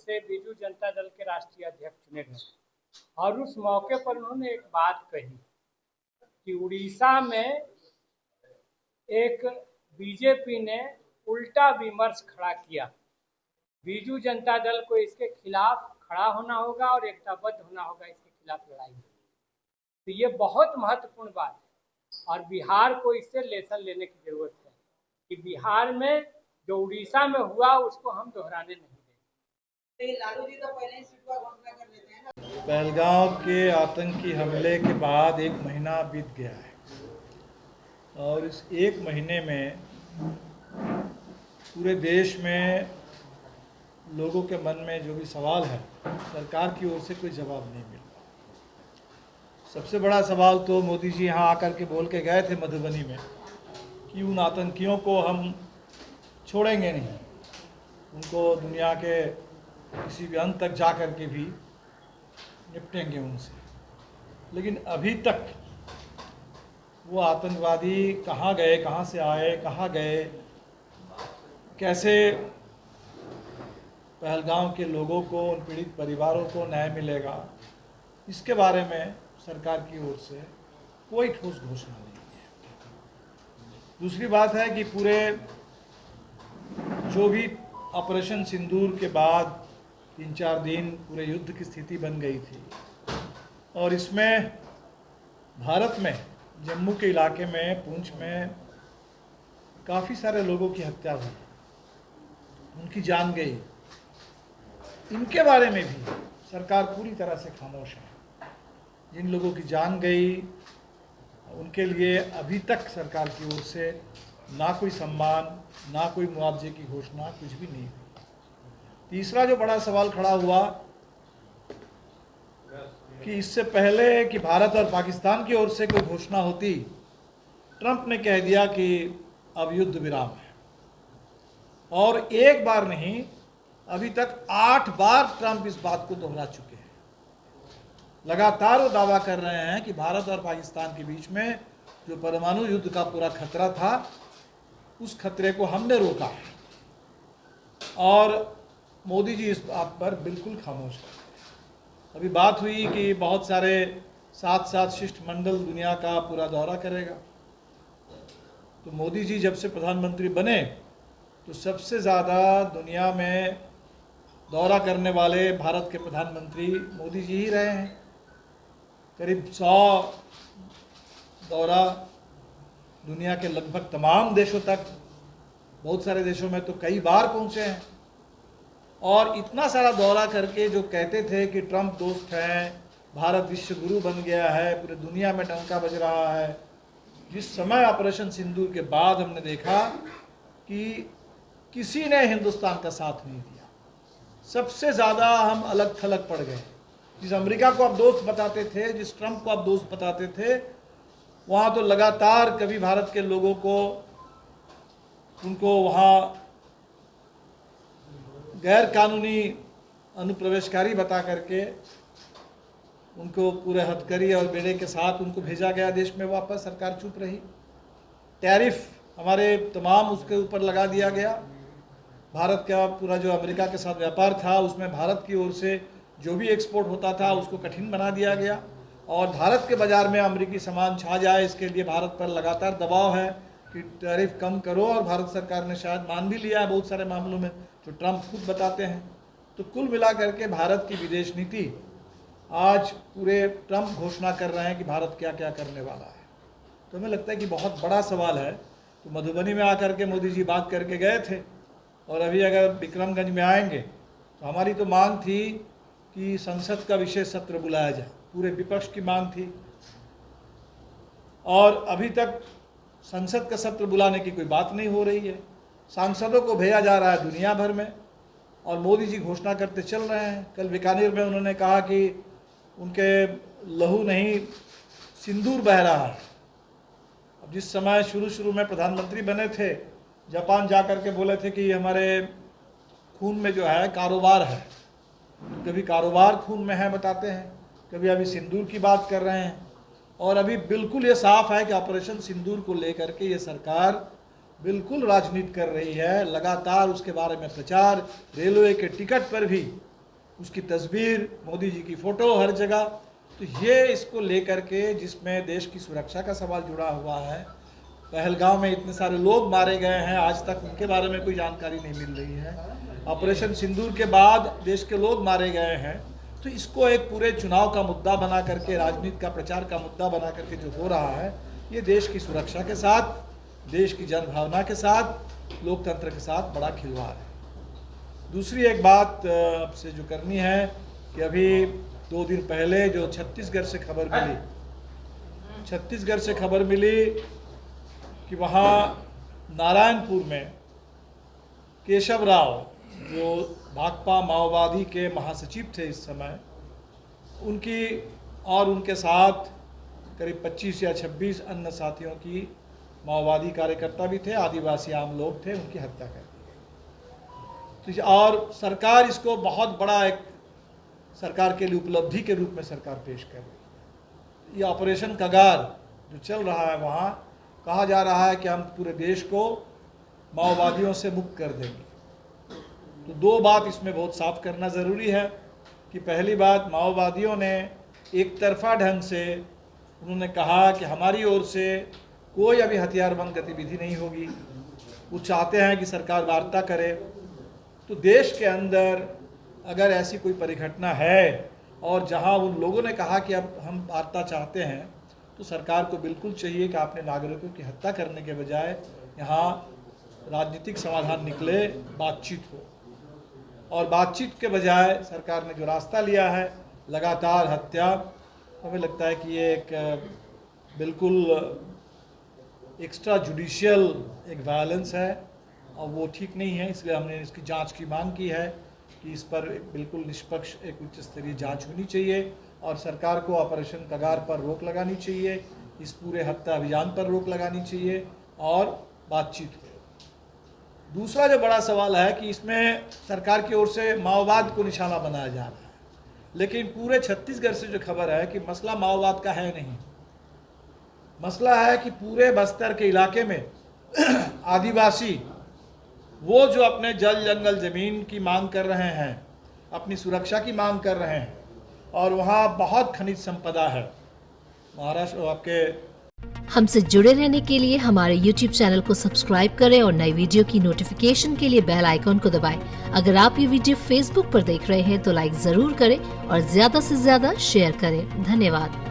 से बीजू जनता दल के राष्ट्रीय अध्यक्ष चुने गए और उस मौके पर उन्होंने एक बात कही कि उड़ीसा में एक बीजेपी ने उल्टा विमर्श खड़ा किया। बीजू जनता दल को इसके खिलाफ खड़ा होना होगा और एकताबद्ध होना होगा इसके खिलाफ लड़ाई। तो ये बहुत महत्वपूर्ण बात है और बिहार को इससे लेसन लेने की जरूरत है कि बिहार में जो उड़ीसा में हुआ उसको हम दोहराने नहीं देंगे। लालू जी तो पहले ही सीट का घोषणा कर लेते हैं ना। पहलगांव के आतंकी हमले के बाद 1 महीना बीत गया है और इस 1 महीने में पूरे देश में लोगों के मन में जो भी सवाल है सरकार की ओर से कोई जवाब नहीं मिल रहा। सबसे बड़ा सवाल तो मोदी जी यहाँ आकर के बोल के गए थे मधुबनी में कि उन आतंकियों को हम छोड़ेंगे नहीं, उनको दुनिया के किसी भी अंत तक जा कर के भी निपटेंगे उनसे। लेकिन अभी तक वो आतंकवादी कहाँ गए, कहाँ से आए, कहाँ गए, कैसे पहलगांव के लोगों को, उन पीड़ित परिवारों को न्याय मिलेगा, इसके बारे में सरकार की ओर से कोई ठोस घोषणा नहीं है। दूसरी बात है कि पूरे जो भी ऑपरेशन सिंदूर के बाद 3-4 दिन पूरे युद्ध की स्थिति बन गई थी और इसमें भारत में जम्मू के इलाके में, पुंछ में काफ़ी सारे लोगों की हत्या हुई, उनकी जान गई। इनके बारे में भी सरकार पूरी तरह से खामोश है। जिन लोगों की जान गई उनके लिए अभी तक सरकार की ओर से ना कोई सम्मान, ना कोई मुआवजे की घोषणा, कुछ भी नहीं हुई। तीसरा जो बड़ा सवाल खड़ा हुआ कि इससे पहले कि भारत और पाकिस्तान की ओर से कोई घोषणा होती, ट्रंप ने कह दिया कि अब युद्ध विराम है। और एक बार नहीं, अभी तक 8 बार ट्रंप इस बात को दोहरा चुके हैं। लगातार वो दावा कर रहे हैं कि भारत और पाकिस्तान के बीच में जो परमाणु युद्ध का पूरा खतरा था, उस खतरे को हमने रोका है। और मोदी जी इस बात पर बिल्कुल खामोश हैं। अभी बात हुई कि बहुत सारे 7 शिष्टमंडल दुनिया का पूरा दौरा करेगा। तो मोदी जी जब से प्रधानमंत्री बने तो सबसे ज़्यादा दुनिया में दौरा करने वाले भारत के प्रधानमंत्री मोदी जी ही रहे हैं। करीब 100 दौरा दुनिया के लगभग तमाम देशों तक, बहुत सारे देशों में तो कई बार पहुंचे हैं। और इतना सारा दौरा करके जो कहते थे कि ट्रंप दोस्त हैं, भारत विश्व गुरु बन गया है, पूरे दुनिया में डंका बज रहा है, जिस समय ऑपरेशन सिंदूर के बाद हमने देखा कि किसी ने हिंदुस्तान का साथ नहीं दिया। सबसे ज़्यादा हम अलग थलग पड़ गए। जिस अमेरिका को आप दोस्त बताते थे, जिस ट्रंप को आप दोस्त बताते थे, वहाँ तो लगातार कभी भारत के लोगों को, उनको वहाँ गैर कानूनी अनुप्रवेशकारी बता करके उनको पूरे हथकड़ी और बेड़े के साथ उनको भेजा गया देश में वापस। सरकार चुप रही। टैरिफ हमारे तमाम उसके ऊपर लगा दिया गया। भारत का पूरा जो अमेरिका के साथ व्यापार था उसमें भारत की ओर से जो भी एक्सपोर्ट होता था उसको कठिन बना दिया गया और भारत के बाज़ार में अमेरिकी सामान छा जाए, इसके लिए भारत पर लगातार दबाव है कि टैरिफ कम करो। और भारत सरकार ने शायद मान भी लिया है बहुत सारे मामलों में, जो ट्रंप खुद बताते हैं। तो कुल मिला करके भारत की विदेश नीति आज पूरे ट्रंप घोषणा कर रहे हैं कि भारत क्या क्या करने वाला है। तो हमें लगता है कि बहुत बड़ा सवाल है। तो मधुबनी में आकर के मोदी जी बात करके गए थे और अभी अगर विक्रमगंज में आएंगे तो हमारी तो मांग थी कि संसद का विशेष सत्र बुलाया जाए, पूरे विपक्ष की मांग थी। और अभी तक संसद का सत्र बुलाने की कोई बात नहीं हो रही है। सांसदों को भेजा जा रहा है दुनिया भर में और मोदी जी घोषणा करते चल रहे हैं। कल बीकानेर में उन्होंने कहा कि उनके लहू नहीं सिंदूर बह रहा है। अब जिस समय शुरू में प्रधानमंत्री बने थे, जापान जा कर के बोले थे कि हमारे खून में जो है कारोबार है। कभी कारोबार खून में है बताते हैं, कभी अभी सिंदूर की बात कर रहे हैं। और अभी बिल्कुल ये साफ है कि ऑपरेशन सिंदूर को लेकर के ये सरकार बिल्कुल राजनीति कर रही है। लगातार उसके बारे में प्रचार, रेलवे के टिकट पर भी उसकी तस्वीर, मोदी जी की फ़ोटो हर जगह। तो ये इसको लेकर के जिसमें देश की सुरक्षा का सवाल जुड़ा हुआ है, पहलगाम में इतने सारे लोग मारे गए हैं, आज तक उनके बारे में कोई जानकारी नहीं मिल रही है। ऑपरेशन सिंदूर के बाद देश के लोग मारे गए हैं, तो इसको एक पूरे चुनाव का मुद्दा बना करके, राजनीति का प्रचार का मुद्दा बना करके जो हो रहा है, ये देश की सुरक्षा के साथ, देश की जनभावना के साथ, लोकतंत्र के साथ बड़ा खिलवाड़ है। दूसरी एक बात आपसे जो करनी है कि अभी 2 दिन पहले जो छत्तीसगढ़ से खबर मिली कि वहाँ नारायणपुर में केशव राव, जो भाकपा माओवादी के महासचिव थे इस समय, उनकी और उनके साथ करीब 25 या 26 अन्य साथियों की, माओवादी कार्यकर्ता भी थे, आदिवासी आम लोग थे, उनकी हत्या कर दी गई। और सरकार इसको बहुत बड़ा एक सरकार के लिए उपलब्धि के रूप में सरकार पेश कर रही है। ये ऑपरेशन कगार जो चल रहा है, वहाँ कहा जा रहा है कि हम पूरे देश को माओवादियों से मुक्त कर देंगे। तो 2 बात इसमें बहुत साफ करना ज़रूरी है कि पहली बात, माओवादियों ने एक तरफा ढंग से उन्होंने कहा कि हमारी ओर से कोई अभी हथियारबंद गतिविधि नहीं होगी। वो चाहते हैं कि सरकार वार्ता करे। तो देश के अंदर अगर ऐसी कोई परिघटना है और जहां उन लोगों ने कहा कि अब हम वार्ता चाहते हैं, तो सरकार को बिल्कुल चाहिए कि अपने नागरिकों की हत्या करने के बजाय यहाँ राजनीतिक समाधान निकले, बातचीत हो। और बातचीत के बजाय सरकार ने जो रास्ता लिया है, लगातार हत्या, हमें लगता है कि ये एक बिल्कुल एक्स्ट्रा जुडिशियल एक वायलेंस है और वो ठीक नहीं है। इसलिए हमने इसकी जांच की मांग की है कि इस पर बिल्कुल निष्पक्ष एक उच्च स्तरीय जांच होनी चाहिए और सरकार को ऑपरेशन कगार पर रोक लगानी चाहिए, इस पूरे हत्या अभियान पर रोक लगानी चाहिए और बातचीत हो। दूसरा जो बड़ा सवाल है कि इसमें सरकार की ओर से माओवाद को निशाना बनाया जा रहा है, लेकिन पूरे छत्तीसगढ़ से जो खबर है कि मसला माओवाद का है नहीं। मसला है कि पूरे बस्तर के इलाके में आदिवासी, वो जो अपने जल जंगल ज़मीन की मांग कर रहे हैं, अपनी सुरक्षा की मांग कर रहे हैं, और वहाँ बहुत खनिज संपदा है महाराष्ट्र आपके। हमसे जुड़े रहने के लिए हमारे YouTube चैनल को सब्सक्राइब करें और नई वीडियो की नोटिफिकेशन के लिए बेल आइकॉन को दबाएं। अगर आप ये वीडियो Facebook पर देख रहे हैं तो लाइक जरूर करें और ज्यादा से ज्यादा शेयर करें। धन्यवाद।